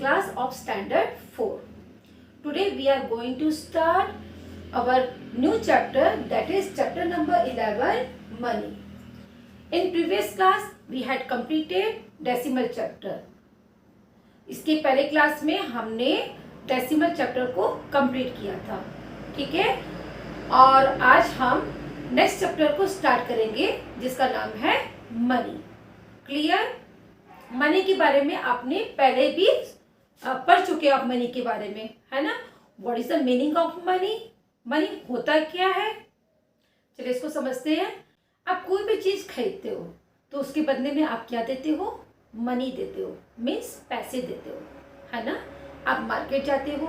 class of standard 4. Today we are going to start our new chapter, that is chapter number 11, money. In previous class we had completed decimal chapter. इसके पहले class में हमने decimal chapter को complete किया था, ठीक है। और आज हम नेक्स्ट चैप्टर को स्टार्ट करेंगे जिसका नाम है मनी। क्लियर? मनी के बारे में आपने पहले भी पढ़ चुके हो आप मनी के बारे में, है ना। What is the meaning of money? Money होता क्या है, चलिए इसको समझते हैं। आप कोई भी चीज खरीदते हो तो उसके बदले में आप क्या देते हो? मनी देते हो, मीन्स पैसे देते हो, है ना। आप मार्केट जाते हो,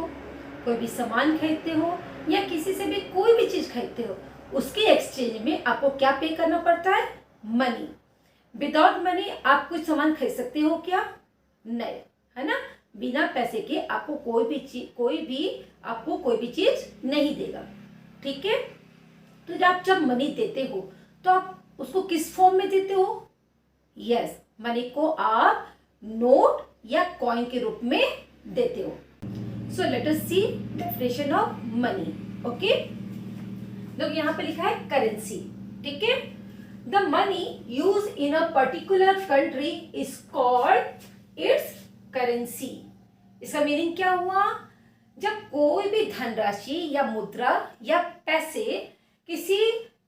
कोई भी सामान खरीदते हो या किसी से भी कोई भी चीज खरीदते हो, उसके एक्सचेंज में आपको क्या पे करना पड़ता है? मनी। विदाउट मनी आप कुछ सामान खरीद सकते हो क्या? नहीं, है ना। बिना पैसे के आपको कोई भी चीज नहीं देगा, ठीक है। तो जब मनी देते हो तो आप उसको किस फॉर्म में देते हो? यस, मनी को आप नोट या कॉइन के रूप में देते हो। So let us see definition of money. Okay, तो यहाँ पे लिखा है करेंसी, ठीक है। The money use in a particular country is called its currency. इसका मीनिंग क्या हुआ? जब कोई भी धनराशि या मुद्रा या पैसे किसी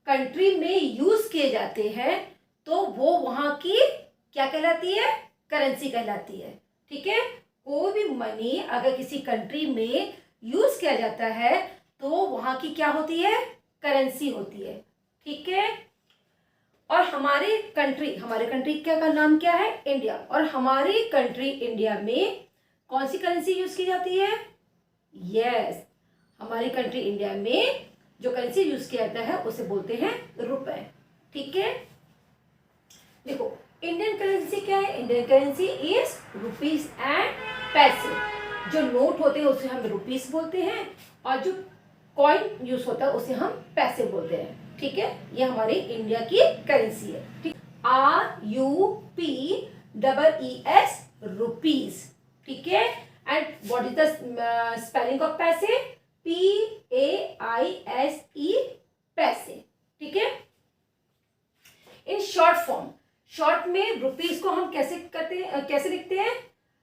कंट्री में यूज किए जाते हैं तो वो वहां की क्या कहलाती है? करेंसी कहलाती है, ठीक है। कोई भी मनी अगर किसी कंट्री में यूज किया जाता है तो वहां की क्या होती है? करेंसी होती है, ठीक है। और हमारे कंट्री का नाम क्या है? इंडिया। और हमारी कंट्री इंडिया में कौन सी करेंसी यूज की जाती है? यस, हमारी कंट्री इंडिया में जो करेंसी यूज किया जाता है उसे बोलते हैं रुपए, ठीक है। देखो, इंडियन करेंसी क्या है? Indian currency is rupees and पैसे। जो नोट होते हैं उसे हम रुपीस बोलते हैं और जो कॉइन यूज होता है उसे हम पैसे बोलते हैं, ठीक है। ये हमारी इंडिया की करेंसी है, ठीक। RUPEES रुपीस, ठीक है। And what is the spelling of पैसे? PAISE पैसे, ठीक है। इन शॉर्ट में रुपीस को हम कैसे लिखते हैं?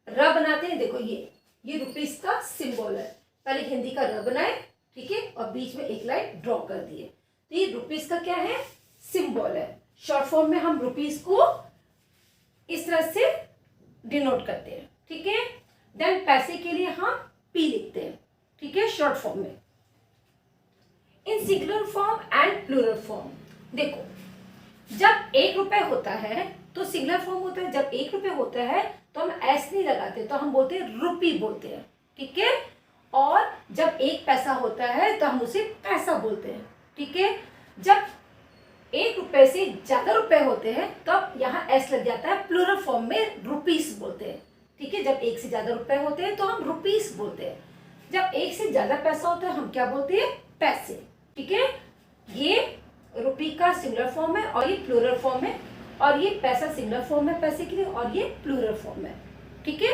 र बनाते हैं। देखो ये रुपीस का सिंबल है। पहले हिंदी का र बनाए, ठीक है, और बीच में एक लाइन ड्रॉ कर दिए। तो ये रुपीस का क्या है? सिंबल है। शॉर्ट फॉर्म में हम रुपीस को इस तरह से डिनोट करते हैं, ठीक है। देन पैसे के लिए हम पी लिखते हैं, ठीक है, शॉर्ट फॉर्म में। In singular form and plural form, देखो जब 1 रुपए होता है तो सिंगुलर फॉर्म होता है। जब 1 रुपए होता है तो हम एस नहीं लगाते, तो हम बोलते हैं रुपी बोलते हैं, ठीक है। और जब 1 पैसा होता है तो हम उसे पैसा बोलते हैं, ठीक है। जब 1 रुपए से ज्यादा रुपए होते हैं तो यहाँ एस लग जाता है, प्लूरल फॉर्म में रुपीस बोलते हैं, ठीक है। जब 1 से ज्यादा रुपए होते हैं तो हम रुपीस बोलते हैं। जब 1 से ज्यादा पैसा होता है हम क्या बोलते हैं? पैसे, ठीक है। ये रुपी का सिंगुलर फॉर्म है और ये प्लूरल फॉर्म है, और ये पैसा सिंगुलर फॉर्म है पैसे के लिए और ये प्लूरल फॉर्म है, ठीक है।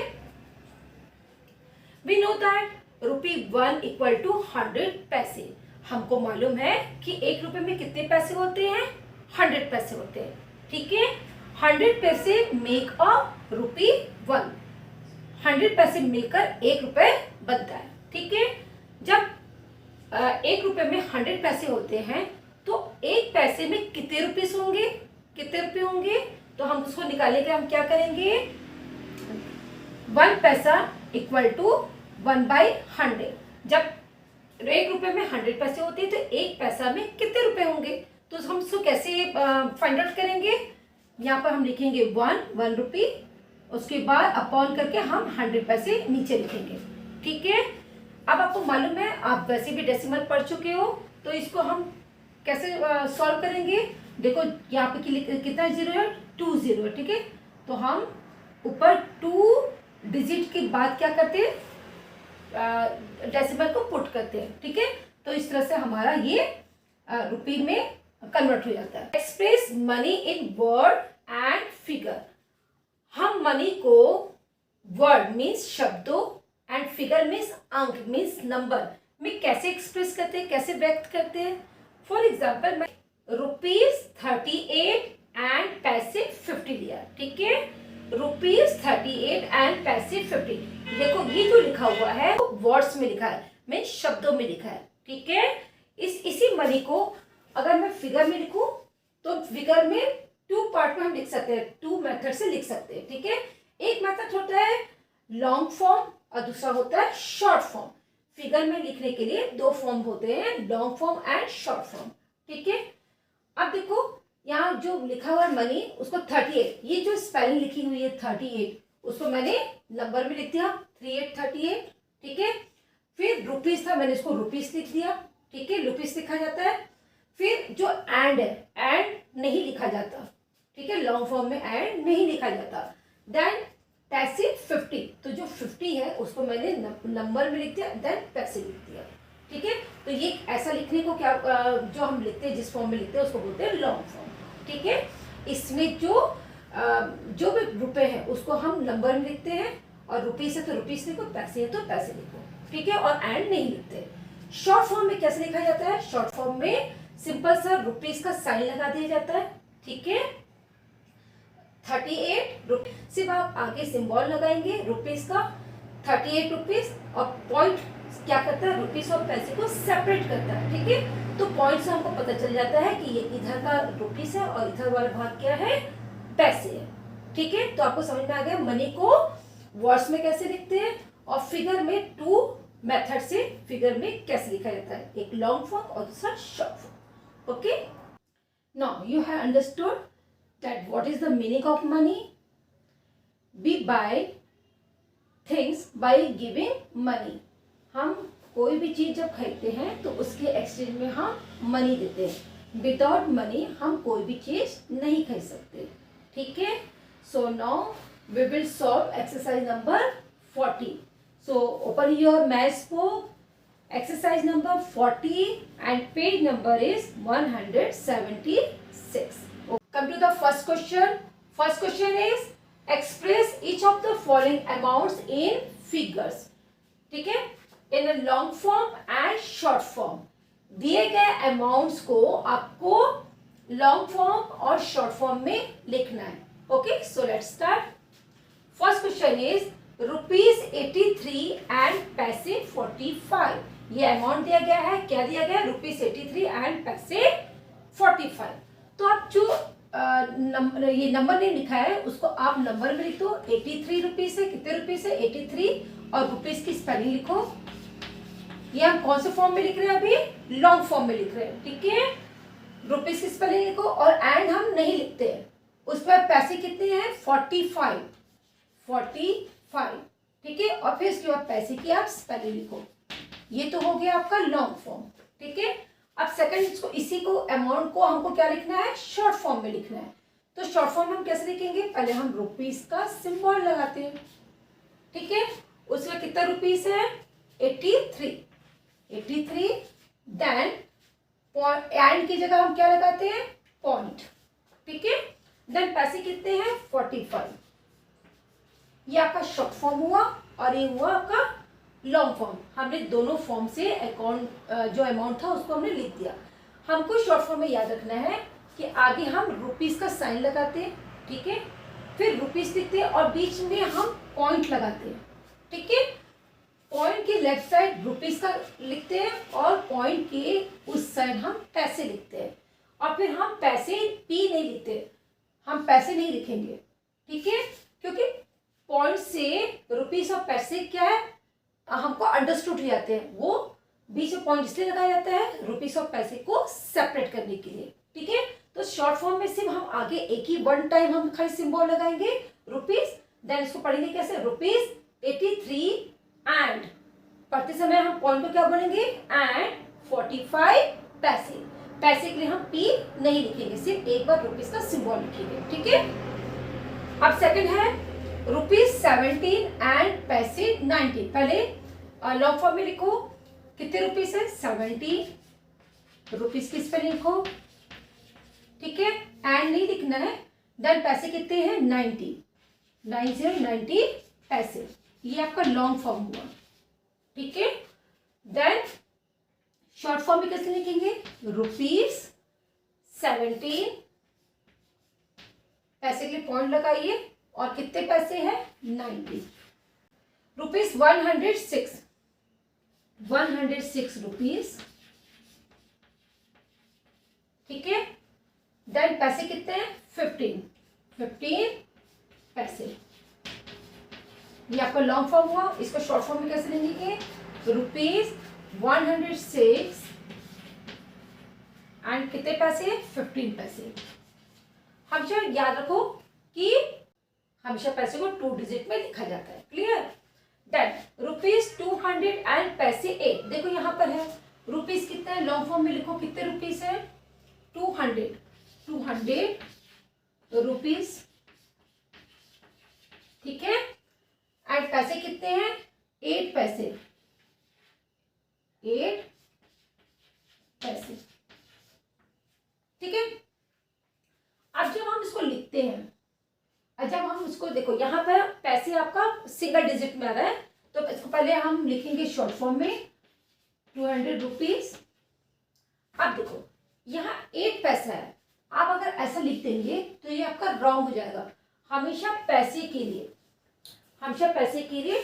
We know that ₹1 equal to 100 paise. हमको मालूम है कि 1 रुपए में कितने पैसे होते हैं? 100 पैसे होते हैं, ठीक है। 100 पैसे मेक अ ₹1। 100 पैसे मिलकर 1 रुपए बनता है, ठीक है। जब 1 रुपए में 100 पैसे होते हैं तो 1 पैसे में कितने रुपए होंगे? तो हम उसको निकालने के हम क्या करेंगे? 1 पैसा इक्वल टू 1/100। जब 1 रुपए में 100 पैसे होते हैं तो 1 पैसा में कितने रुपए होंगे? तो हम उसको कैसे फाइंड आउट करेंगे? यहाँ पर हम लिखेंगे 1 रुपी, उसके बाद अपॉन करके हम 100 पैसे नीचे लिखेंगे, ठीक है। अब आपको मालूम है, आप वैसे भी डेसिमल पढ़ चुके हो, तो इसको हम कैसे सॉल्व करेंगे? देखो यहाँ पे कितना जीरो है? 2 जीरो, ठीक है। तो हम ऊपर 2 डिजिट के बाद क्या करते हैं? डेसिमल को पुट करते हैं, ठीक है। तो इस तरह से हमारा ये रुपी में कन्वर्ट हो जाता है। Express money in word and figure. हम मनी को वर्ड मीन्स शब्दों एंड फिगर मीन्स अंक मीन्स नंबर में कैसे एक्सप्रेस करते हैं, कैसे व्यक्त करते हैं। फॉर एग्जाम्पल मैं ₹38 एंड पैसे 50 लिया, ठीक है, ₹38 एंड पैसे 50। देखो ये जो लिखा हुआ है वो वर्ड्स में लिखा है, मीन्स शब्दों में लिखा है, ठीक है। इसी मनी को अगर मैं फिगर में लिखूं तो फिगर में 2 पार्ट में हम लिख सकते हैं, 2 मेथड से लिख सकते हैं, ठीक है। एक मेथड होता है लॉन्ग फॉर्म और दूसरा होता है शॉर्ट फॉर्म। फिगर में लिखने के लिए 2 फॉर्म होते हैं, long form and short form, ठीक है। अब देखो यहाँ जो लिखा हुआ है मनी, उसको 38, ये जो स्पेलिंग लिखी हुई है 38, उसको मैंने नंबर में लिख दिया 3838, ठीक है। फिर रुपीस था, मैंने इसको रुपीस लिख दिया, ठीक है, रुपीस लिखा जाता है। फिर जो एंड है, एंड नहीं लिखा जाता, ठीक है, लॉन्ग फॉर्म में एंड नहीं लिखा जाता। देन पैसे 50, तो जो 50 है उसको मैंने नंबर में लिख दिया, देन पैसे लिख दिया, ठीक है। तो ये ऐसा लिखने को क्या जो हम लिखते हैं, जिस फॉर्म में लिखते हैं उसको बोलते हैं लॉन्ग फॉर्म, ठीक है। इसमें जो भी रुपए हैं उसको हम नंबर में लिखते हैं, और रुपीस है तो रुपीस लिखो, पैसे है तो पैसे लिखो, ठीक है, और एंड नहीं लिखते। शॉर्ट फॉर्म में कैसे लिखा जाता है? शॉर्ट फॉर्म में सिंपल सा रुपीस का साइन लगा दिया जाता है, ठीक है। 38 रुपीज, सिर्फ आप आगे सिंबल लगाएंगे रुपीस का, 38 रुपीज, और पॉइंट क्या करता है, रुपीस और पैसे को सेपरेट करता है, ठीक है। तो पॉइंट से हमको पता चल जाता है कि ये इधर का रुपीस है और इधर वाला भाग क्या है, पैसे है, ठीक है। तो आपको समझ में आ गया मनी को वर्ड्स में कैसे लिखते हैं, और फिगर में 2 मेथड से फिगर में कैसे लिखा जाता है, एक लॉन्ग फॉर्म और दूसरा short form, okay. Now you have understood that what is the meaning of money? We buy things by giving money. हम कोई भी चीज जब खरीदते हैं तो उसके एक्सचेंज में हम मनी देते हैं। विदाउट मनी हम कोई भी चीज नहीं खरीद सकते, ठीक है। So now we will solve exercise number 40. So open your maths book, exercise number 40 and page number is 176. Come to the first question. First question is express each of the following amounts in figures. ठीक है, in a long form and short form. दिए गए amounts को आपको long form और short form में लिखना है, okay. So let's start. First question is ₹83 and पैसे 45. ये अमाउंट दिया गया है, क्या दिया गया है, ₹83 एंड पैसे 45. तो आप जो ये नंबर नहीं लिखा है उसको आप नंबर में लिख दो। 83 रुपीज है, कितने रुपीज है, 83, और रुपीज की स्पेलिंग लिखो। ये हम कौन से फॉर्म में लिख रहे हैं, अभी लॉन्ग फॉर्म में लिख रहे हैं, ठीक है। रुपीज की स्पेलिंग लिखो, और एंड हम नहीं लिखते हैं। उस पर पैसे कितने हैं, 45, ठीक है, और फिर इसके बाद पैसे की आप स्पेलिंग लिखो। ये तो हो गया आपका लॉन्ग फॉर्म, ठीक है। अब सेकंड इसको, इसी को अमाउंट को हमको क्या लिखना है, शॉर्ट फॉर्म में लिखना है। तो शॉर्ट फॉर्म में हम कैसे लिखेंगे, पहले हम रुपीस का सिंबल लगाते हैं, ठीक है। उसमें कितना रुपीस है, 83, देन एंड की जगह हम क्या लगाते हैं, पॉइंट, ठीक है। देन पैसे कितने हैं, 45. ये आपका शॉर्ट फॉर्म हुआ, और ये हुआ आपका लॉन्ग फॉर्म। हमने दोनों फॉर्म से अकाउंट जो अमाउंट था उसको हमने लिख दिया। हमको शॉर्ट फॉर्म में याद रखना है कि आगे हम रुपीस का साइन लगाते हैं, ठीक है, फिर रुपीस लिखते हैं और बीच में हम पॉइंट लगाते हैं, ठीक है। पॉइंट के लेफ्ट साइड रुपीस का लिखते हैं और पॉइंट के उस साइड हम पैसे लिखते हैं, और फिर हम पैसे पी नहीं लिखते, हम पैसे नहीं लिखेंगे, ठीक है, क्योंकि पॉइंट से रुपीस और पैसे क्या है हमको अंडरस्टूड हो जाते हैं। वो बीच में पॉइंट इसलिए लगाया जाता है रुपीस और पैसे को सेपरेट करने के लिए, ठीक है। तो शॉर्ट फॉर्म में सिर्फ हम आगे एक ही वन टाइम हम खाली सिंबल लगाएंगे रुपीस, देन इसको पढ़ेंगे कैसे, ₹83 एंड पढ़ते समय हम पॉइंट को क्या बोलेंगे, एंड 45 पैसे। पैसे के लिए हम पी नहीं लिखेंगे, सिर्फ एक बार रुपीस का सिंबल लिखेंगे, ठीक है। अब सेकंड है ₹17 एंड पैसे 90. पहले लॉन्ग फॉर्म में लिखो, कितने रुपीस है, 70, रुपीस की स्पेलिंग लिखो, ठीक है, एंड नहीं लिखना है। देन पैसे कितने हैं, 90, 90 पैसे, ये आपका लॉन्ग फॉर्म हुआ, ठीक है। देन शॉर्ट फॉर्म में कैसे लिखेंगे, ₹17, पैसे के लिए पॉइंट लगाइए, और कितने पैसे हैं, 90, ₹106 रुपीज, ठीक है। देन पैसे कितने हैं, 15 पैसे, ये आपका लॉन्ग फॉर्म हुआ। इसको शॉर्ट फॉर्म में कैसे लेंगे, ₹106 एंड कितने पैसे, 15 पैसे। हमेशा याद रखो कि हमेशा पैसे को 2 डिजिट में लिखा जाता है, क्लियर। देन ₹200 एंड पैसे 8, देखो यहाँ पर है रुपीज कितना है, लॉन्ग फॉर्म में लिखो कितने रुपीज है, 200 रुपीज, ठीक है। एंड पैसे कितने हैं, 8 पैसे, 8 पैसे, ठीक है। अब जब हम इसको लिखते हैं, जब हम इसको देखो यहाँ पर पैसे आपका सिंगल डिजिट में आ रहा है, तो इसको पहले हम लिखेंगे शॉर्ट फॉर्म में 200 रुपीज। अब देखो यहाँ 8 पैसा है, आप अगर ऐसा लिख देंगे तो ये आपका रॉन्ग हो जाएगा। हमेशा पैसे के लिए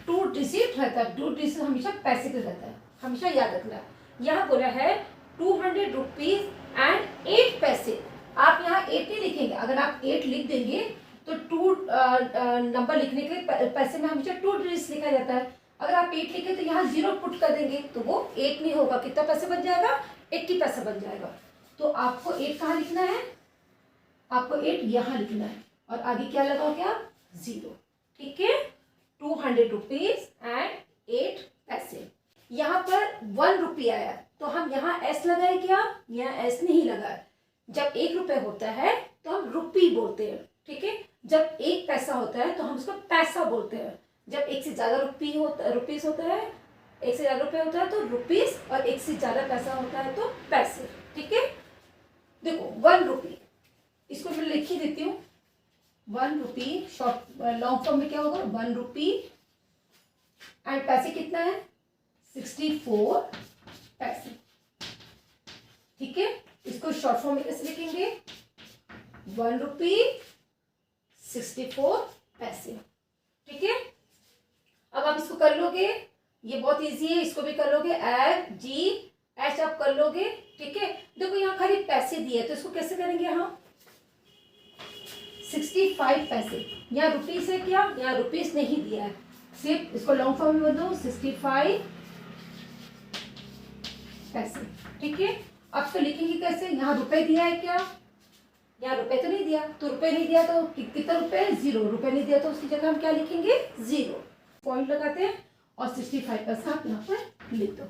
2 डिजिट रहता है, 2 डिजिट हमेशा पैसे के रहता है, हमेशा याद रखना। यहाँ बोला है 200 रुपीज एंड 8 पैसे, आप यहाँ 8 नहीं लिखेंगे, अगर आप 8 लिख देंगे तो 2 नंबर लिखने के लिए पैसे में हमेशा 2 डिजिट लिखा जाता है। अगर आप 8 लिखे तो यहाँ 0 पुट कर देंगे तो वो 8 नहीं होगा, कितना पैसे बन जाएगा, 80 पैसा बन जाएगा। तो आपको 8 कहाँ लिखना है, आपको 8 यहाँ लिखना है, और आगे क्या लगाओगे आप, 0, ठीक है। 200 रुपीज एंड 8 पैसे। यहाँ पर 1 रुपया आया तो हम यहाँ एस लगाए क्या, यहाँ एस नहीं लगाए। जब 1 रुपये होता है तो हम रुपी बोलते हैं, ठीक है। जब 1 पैसा होता है तो हम उसको पैसा बोलते हैं। जब 1 से ज्यादा रुपीज होता है, 1 से ज्यादा रुपये होता है तो रुपीज, और 1 से ज्यादा पैसा होता है तो पैसे, ठीक है। देखो 1 रुपी, इसको मैं लिख ही देती हूँ, 1 रुपी शॉर्ट लॉन्ग फॉर्म में क्या होगा, 1 रुपी एंड पैसे कितना है, 64 पैसे, ठीक है। इसको शॉर्ट फॉर्म में कैसे लिखेंगे, 1 रुपी 64 पैसे, ठीक है। अब आप इसको कर लोगे, ये बहुत इजी है, इसको भी कर लोगे, एच आप कर लोगे, ठीक है। देखो यहाँ खाली पैसे दिए तो इसको कैसे करेंगे हम, 65 पैसे, यहाँ रुपीस है क्या, यहाँ रुपीस नहीं दिया है, सिर्फ इसको लॉन्ग फॉर्म में बदलो 65 पैसे, ठीक है। अब तो लिखेंगे कैसे, यहाँ रुपए दिया है क्या, यहाँ रुपए तो नहीं दिया, तो रुपए नहीं दिया तो कितना रुपए, 0, रुपए नहीं दिया तो उसकी जगह हम क्या लिखेंगे, 0, पॉइंट लगाते हैं और 65 पैसा आप यहाँ पर लिख दो,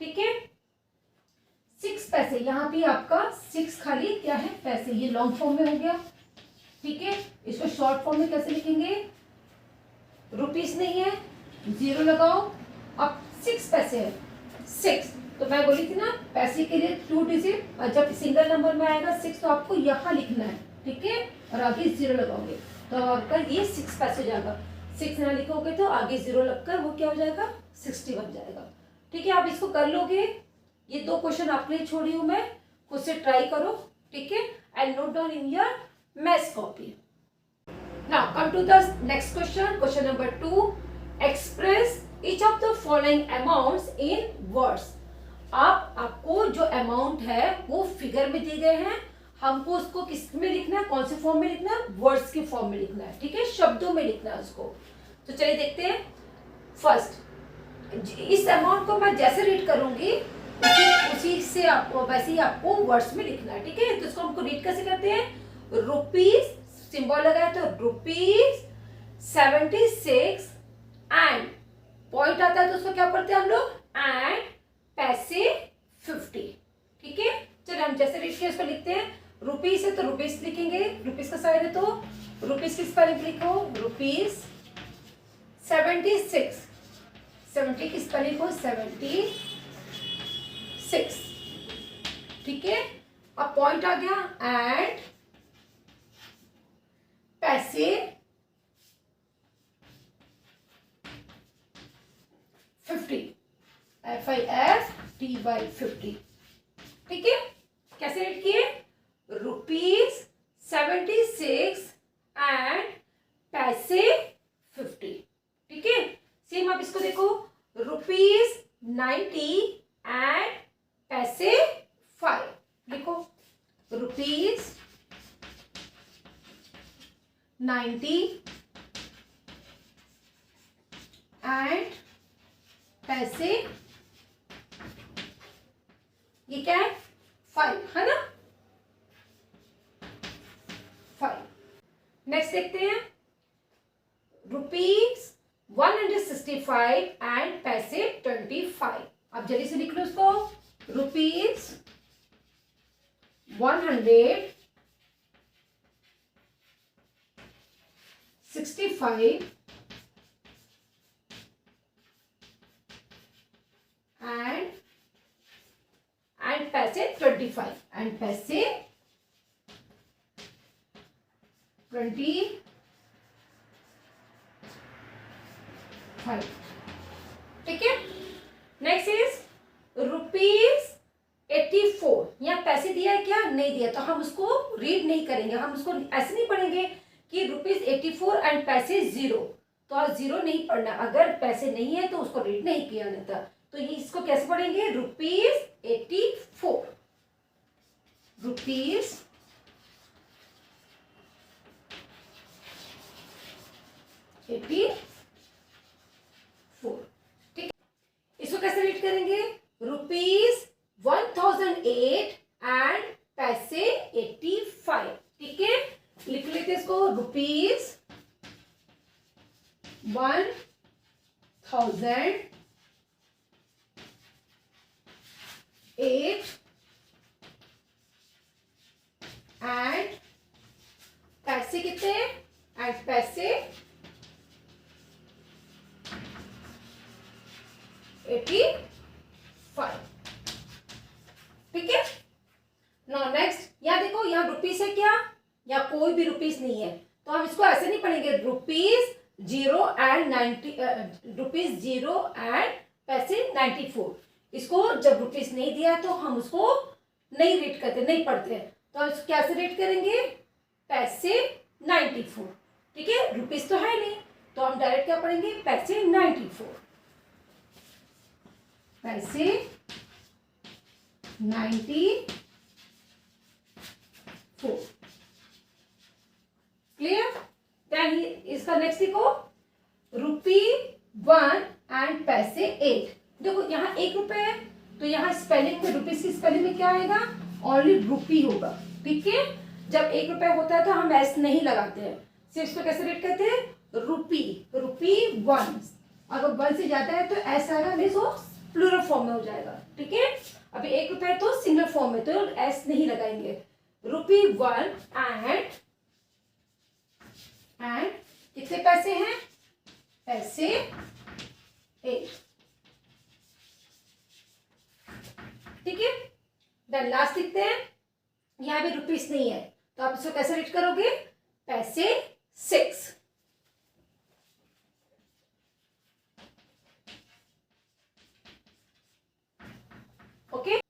ठीक है। 6 पैसे, यहाँ भी आपका 6 खाली क्या है, पैसे, ये लॉन्ग फॉर्म में हो गया, ठीक है। इसको शॉर्ट फॉर्म में कैसे लिखेंगे, रुपीस नहीं है, 0 लगाओ। अब 6 पैसे है, 6, तो मैं बोली थी ना पैसे के लिए 2 डिजिट, और जब सिंगल नंबर में आएगा 6 तो आपको यहाँ लिखना है, ठीक है, और आगे 0 लगाओगे तो आपका ये 6 पैसे हो जाएगा। 6 ना लिखोगे तो आगे 0 लगकर वो क्या हो जाएगा, 60 बन जाएगा, ठीक है। आप इसको कर लोगे, ये 2 क्वेश्चन आपके लिए छोड़ी हूँ मैं, खुद से ट्राई करो, ठीक है, and note down in your maths copy. Now come to the next question, question number 2, express each of the following amounts in words. आपको जो अमाउंट है वो फिगर में दिए गए हैं, हमको उसको किस में लिखना है, कौन से फॉर्म में लिखना है, वर्ड्स के फॉर्म में लिखना है, ठीक है, शब्दों में लिखना है उसको। तो चलिए देखते हैं। फर्स्ट, इस अमाउंट को मैं जैसे रीड करूंगी उसी से आपको वैसे ही आपको वर्ड्स में लिखना है, ठीक है। तो इसको हमको रीड कैसे करते हैं, रुपीज, सिंबल लगाया तो रुपीज 76 एंड पॉइंट आता है तो उसको क्या पढ़ते हैं हम लोग, एंड पैसे 50, ठीक है। चलिए हम जैसे रीड किया उसको लिखते हैं। रुपीस है तो रुपीस लिखेंगे, रुपीस का साइन है तो रुपीस की स्पेलिंग लिखो, रुपीस 76, 70 की स्पेलिंग हो 76, ठीक है। अब पॉइंट आ गया, एंड पैसे FIFTY 50, ठीक है। कैसे रेट किए? ₹76 एंड पैसे 50, ठीक है। सेम आप इसको देखो, ₹90 एंड पैसे 5, लिखो ₹90 एंड पैसे, ये क्या है? 5, है ना, 5। नेक्स्ट देखते हैं, ₹165 एंड पैसे 25। अब जल्दी से लिख लो उसको, ₹165 एंड पैसे 25, एंड पैसे 25, ठीक है। नेक्स्ट इज ₹84, यहाँ पैसे दिया है क्या? नहीं दिया, तो हम उसको रीड नहीं करेंगे, हम उसको ऐसे नहीं पढ़ेंगे कि ₹84 एंड पैसे 0, तो आज 0 नहीं पढ़ना, अगर पैसे नहीं है तो उसको रीड नहीं किया जाता। तो ये इसको कैसे पढ़ेंगे? ₹84, ₹84, ठीक है। इसको कैसे रीड करेंगे? ₹1008 एंड पैसे 85, ठीक है। लिख लेते इसको, ₹1008 एंड पैसे कितने? एंड पैसे 85, ठीक है। नाउ नेक्स्ट, यहाँ देखो, यहाँ रुपीस है क्या? यहाँ कोई भी रुपीस नहीं है, तो हम इसको ऐसे नहीं पढ़ेंगे, ₹0 एंड पैसे 94। इसको जब रुपीस नहीं दिया है तो हम उसको नहीं रीड करते, नहीं पढ़ते, तो हम इसको कैसे रीड करेंगे? पैसे 94, ठीक है। रुपीस तो है नहीं, तो हम डायरेक्ट क्या पढ़ेंगे? पैसे 94, पैसे 94, क्लियर। देन इसका नेक्स्ट देखो, ₹1 एंड पैसे 8। देखो यहाँ ₹1 है, तो यहाँ स्पेलिंग में, रुपीस की स्पेलिंग में क्या आएगा? ओनली रूपी होगा, ठीक है। जब ₹1 होता है तो हम एस नहीं लगाते हैं, सिर्फ इसको कैसे रेट करते हैं? ₹1। अगर 1 से ज्यादा है तो एस आएगा, मीन्स वो प्लूरल फॉर्म में हो जाएगा, ठीक है। अभी ₹1 तो सिंगल फॉर्म में, तो एस नहीं लगाएंगे। ₹1 एंड कितने पैसे हैं? पैसे 8, ठीक है। देन लास्ट लिखते हैं, यहाँ भी रुपीस नहीं है, तो आप इसको कैसे रीड करोगे? पैसे 6, okay.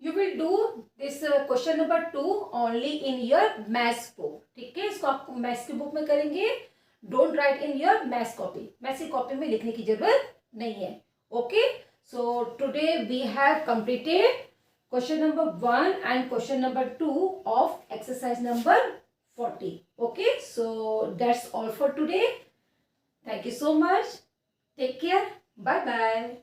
You will do this question number 2 only in your maths book, ठीक है। इसको आप मैथ्स की बुक में करेंगे, don't write in your maths copy, maths की कॉपी में लिखने की जरूरत नहीं है, okay. So today we have completed question number 1 and question number 2 of exercise number 40, okay. So that's all for today. Thank you so much, take care, bye bye.